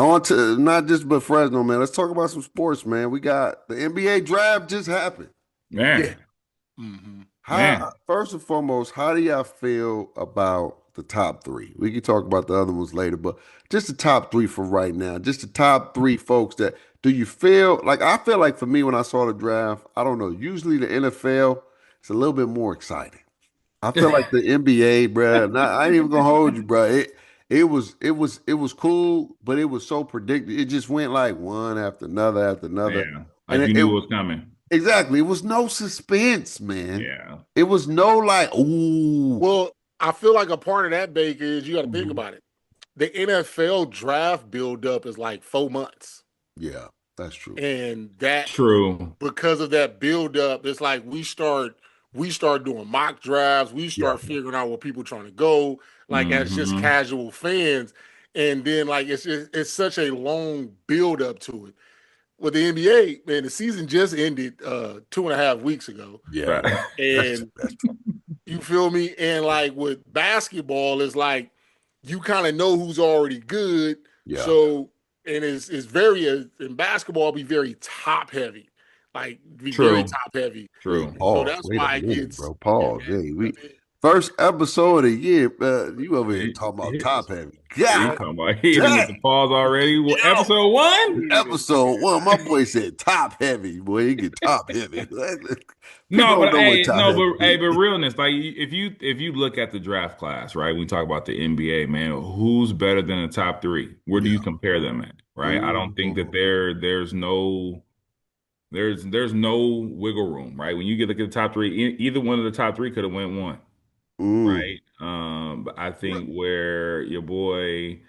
On to not just but Fresno, man. Let's talk about some sports, man. We got the NBA draft just happened. Man, Yeah. Hmm. How man. first and foremost, how do y'all feel about the top three? We can talk about the other ones later, but just the top three for right now. Just the top three folks that do you feel like I feel like for me when I saw the draft, I don't know. Usually the NFL is a little bit more exciting. I feel like the NBA, bruh. I ain't even gonna hold you, bruh. It was cool, but it was so predictable. It just went like one after another, Yeah. and Like you it knew what was coming. exactly. It was no suspense, man. Yeah. It was no like, ooh, Well, I feel like a part of that, Baker, is you got to think mhm. about it. The NFL draft buildup is like 4 months. Yeah, that's true. And that True. because of that buildup, it's like we start doing mock drafts, we Yeah, start figuring out where people trying to go, like as just Hmm. casual fans. And then like it's such a long buildup to it. With the NBA, man, the season just ended 2.5 weeks ago. yeah, Right. that's true. You feel me? And like with basketball, it's like you kind of know who's already good. Yeah. So and it's very in basketball be very top heavy, like be very True. top heavy. Wait, True. So pause. that's Wait a why it minute, gets bro. yeah, Pause. Hey, we first episode of the year. You over here He, talking about he, top heavy. he God talking about hit it with damn. the pause already. Well, Yo. episode one? Episode one, my boy said top heavy. Boy, he get top heavy. People No, don't but know what hey, top no, heavy but hey, is. but realness, like if you look at the draft class, right? We talk about the NBA, man. Who's better than the top three? Where do you Yeah. compare them at? Right? I don't think that Mhm. there's no wiggle room, right? When you get look at the top three, either one of the top three could have went one, Mm. right? But I think where your boy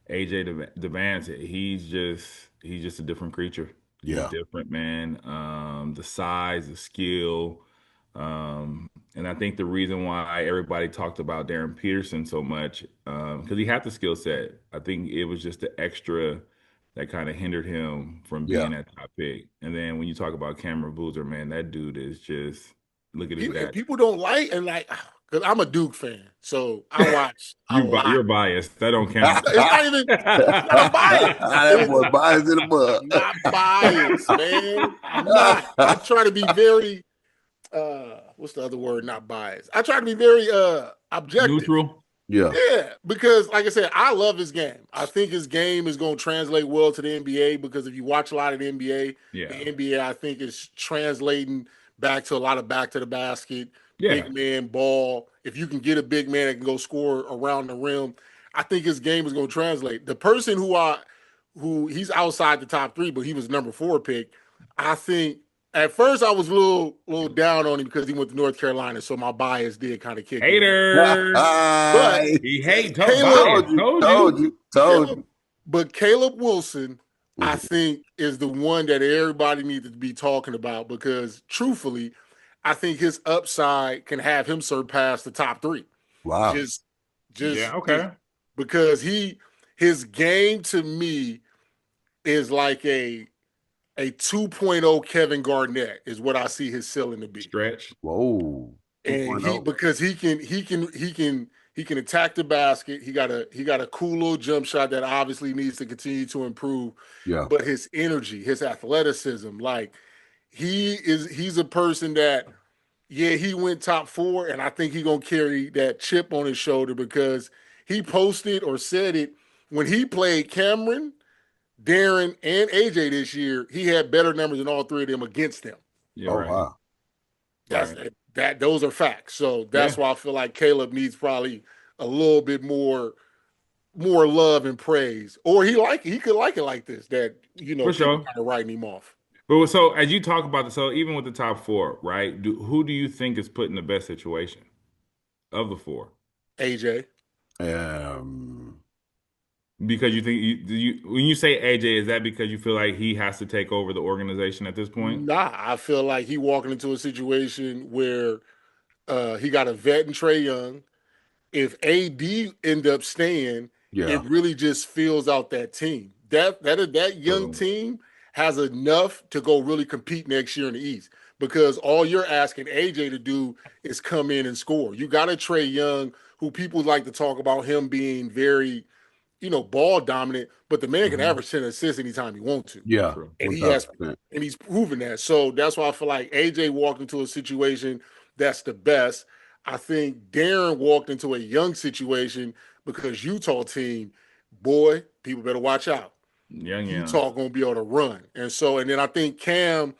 AJ Devance, he's just a different creature. He's Yeah. different, man. The size, the skill, and I think the reason why everybody talked about Darren Peterson so much, because he had the skill set. I think it was just the extra that kind of hindered him from Yeah. being that top pick. And then when you talk about Cameron Boozer, man, that dude is just look at his and that. people don't like and like because I'm a Duke fan, so I watch a lot. You're biased. That don't count. It's not even. It's not a bias. That boy It's biased in the mud. I'm not biased, man. I'm not. I try to be very what's the other word? Not biased. I try to be very objective. Neutral. Yeah. Yeah, because like I said, I love his game. I think his game is going to translate well to the NBA because if you watch a lot of the Yeah. NBA I think is translating back to a lot of back to the basket, Yeah. big man ball. If you can get a big man that can go score around the rim, I think his game is going to translate. The person who he's outside the top three, but he was number four pick. I think at first I was a little down on him because he went to North Carolina, so my bias did kind of kick in. Hater. But He hate Caleb, bias. Told you, Told told you. you, told Caleb, you. but Caleb Wilson, I Mhm. think, is the one that everybody needs to be talking about because truthfully, I think his upside can have him surpass the top three. Wow. Just, Yeah, just okay. because his game to me is like a 2.0 Kevin Garnett is what I see his ceiling to be. Stretch. Whoa. And 2.0. because he can attack the basket. He got a cool little jump shot that obviously needs to continue to improve. Yeah. But his energy, his athleticism, like he's a person that yeah, he went top four, and I think he's gonna carry that chip on his shoulder because he posted or said it when he played Cameron, Darren, and AJ this year, he had better numbers than all three of them against them. You're Oh, right. wow. That's Right. that. Those are facts. So Yeah. that's why I feel like Caleb needs probably a little bit more love and praise, or he could like it like this that For people sure. kind of writing him off. But so as you talk about so even with the top four, right? Who do you think is put in the best situation of the four? AJ, Um, Because you think when you say AJ, is that because you feel like he has to take over the organization at this point? nah, I feel like he walking into a situation where he got a vet in Trey Young. If AD end up staying, yeah. it really just fills out that team. That young So team has enough to go really compete next year in the East because all you're asking AJ to do is come in and score. You got a Trey Young who people like to talk about him being very ball dominant, but the man can Mhm. average 10 assists anytime he wants to. Yeah, True. And one he thousand has, percent. and he's proven that. So that's why I feel like AJ walked into a situation that's the best. I think Darren walked into a young situation because Utah team, boy, people better watch out. Yeah. Utah gonna be able to run. And then I think Cam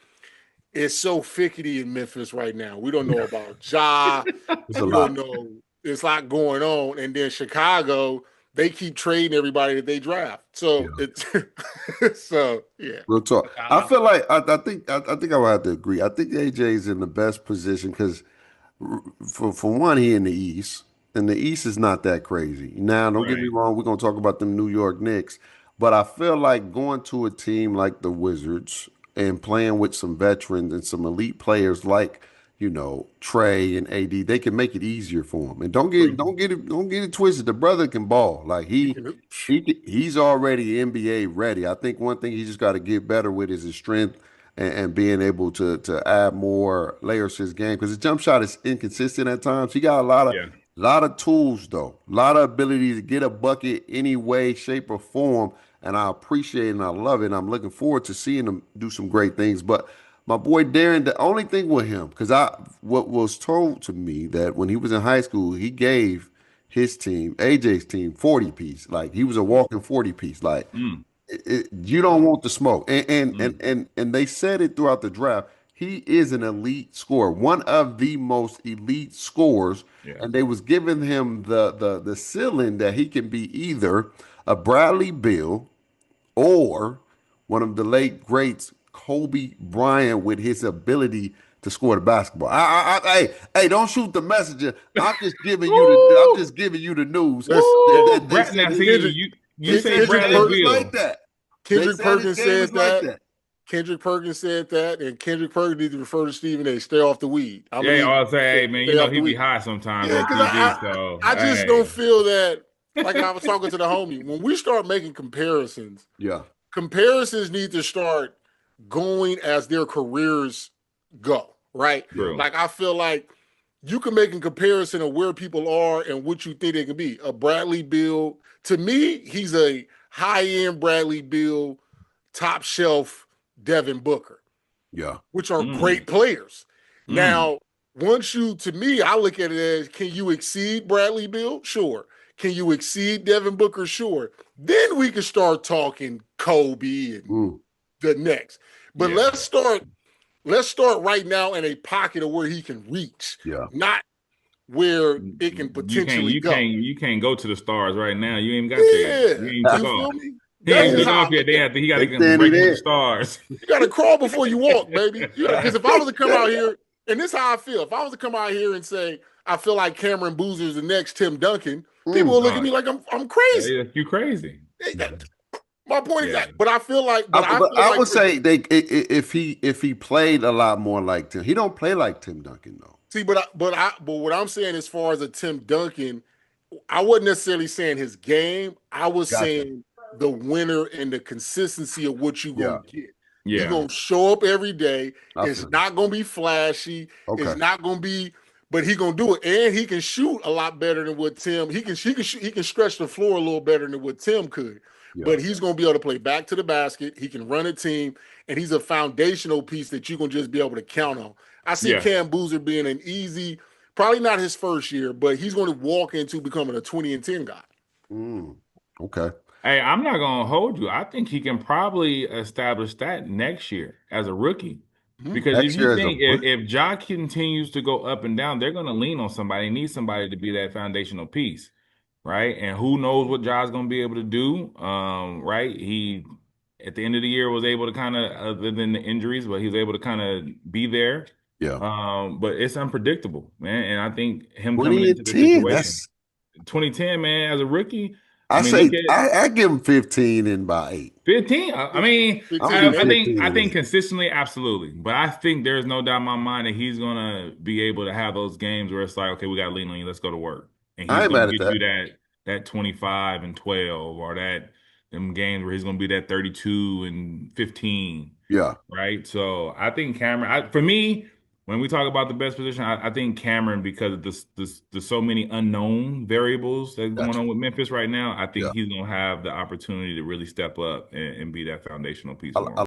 is so fickety in Memphis right now. We don't know about Ja. It's a We don't lot. know. There's a lot going on. And then Chicago, they keep trading everybody that they draft. So Yeah. it's so yeah. Real talk. I I, feel like I think I would have to agree. I think AJ's in the best position because for one, he in the East, and the East is not that crazy. Now, don't get me Right. wrong, we're gonna talk about them New York Knicks, but I feel like going to a team like the Wizards and playing with some veterans and some elite players like Trey and AD, they can make it easier for him. And True. don't get it twisted. The brother can ball. Like he's already NBA ready. I think one thing he just got to get better with is his strength and being able to add more layers to his game because his jump shot is inconsistent at times. He got a Yeah. lot of tools though, a lot of ability to get a bucket any way, shape, or form. And I appreciate it and I love it. And I'm looking forward to seeing him do some great things. But my boy Darren, the only thing with him, because what was told to me that when he was in high school, he gave his team, AJ's team, 40 piece. Like he was a walking 40 piece. Like Mm, you don't want the smoke. mm. And they said it throughout the draft. He is an elite scorer, one of the most elite scorers. Yeah. And they was giving him the ceiling that he can be either a Bradley Bill or one of the late greats, Kobe Bryant, with his ability to score the basketball. Hey, don't shoot the messenger. I'm Woo! just giving you the news. let's Woo! They Brad, said now his, see Kendrick, you say his Kendrick Bradley game is Perkins, like Bill. that. They Kendrick said his Perkins game is said like that. that. Kendrick Perkins said that, and Kendrick Perkins needs to refer to Stephen A. Stay off the weed. I'm gonna Yeah, need I'll say, hey man, stay off he the be weed. high sometimes Yeah, on because TV. So I just don't hey. feel that. Like I was talking to the homie, when we start making Yeah, comparisons need to start going as their careers go, right? yeah, True. Like I feel like you can make a comparison of where people are and what you think they can be. A Bradley Beal, to me, he's a high-end Bradley Beal, top shelf Devin Booker, yeah. which are Mm, great players. mm. Now, to me, I look at it as can you exceed Bradley Beal? Sure. Can you exceed Devin Booker? Sure. Then we can start talking Kobe and Mm, the next. But Yeah. let's start right now in a pocket of where he can reach, yeah. not where it can potentially go. You can't go to the stars right now. You ain't got there yet. You Yeah. ain't took You off. feel me? He That's ain't just took how off I yet. look at it. He got They to saying he break him with the there. stars. You got to crawl before you walk, baby. You got because if I was to come out here, and this is how I feel, if I was to come out here and say I feel like Cameron Boozer is the next Tim Duncan, people will look at Uh, me like I'm crazy. yeah, you crazy. My point Yeah. exactly. But I feel like, but I But feel I like would say if he played a lot more like Tim, he don't play like Tim Duncan though. see, but what I'm saying as far as a Tim Duncan, I wasn't necessarily saying his game. I was Gotcha. saying the winner and the consistency of what you Yeah. gonna get. He Yeah. gonna show up every day. I It's feel you. not gonna be flashy. It's Okay. not gonna be, but he gonna do it, and he can shoot a lot better than what Tim. He can stretch the floor a little better than what Tim could. Yeah. But he's gonna be able to play back to the basket. He can run a team, and he's a foundational piece that you're gonna just be able to count on. I see Yeah. Cam Boozer being an easy, probably not his first year, but he's going to walk into becoming a 20 and 10 guy. Mm, okay. Hey, I'm not gonna hold you. I think he can probably establish that next year as a rookie. Mhm. Because if Next you year is a think if Ja continues to go up and down, they're gonna lean on somebody. They need somebody to be that foundational piece, right? And who knows what Ja's gonna be able to do. Right? He at the end of the year was able to kind of, other than the injuries, but he was able to kind of be there. yeah. But it's unpredictable, man. And I think him coming 20 into and the 10. situation, That's 2010, man, as a rookie. I I mean, look say at I give him 15 in by 8. 15. I mean, 15 I'm and with 8. I 15 in think 8. consistently, absolutely. But I think there's no doubt in my mind that he's gonna be able to have those games where it's like, okay, we got to lean on you, let's go to work, and I he's ain't gonna mad at get you that. that 25 and 12, or that them games where he's gonna be that 32 and 15, Yeah. right? So I think Cameron, for me, when we talk about the best position, I think Cameron, because of the so many unknown variables that's going Gotcha. on with Memphis right now, I Yeah. think he's going to have the opportunity to really step up and be that foundational piece I, for him. I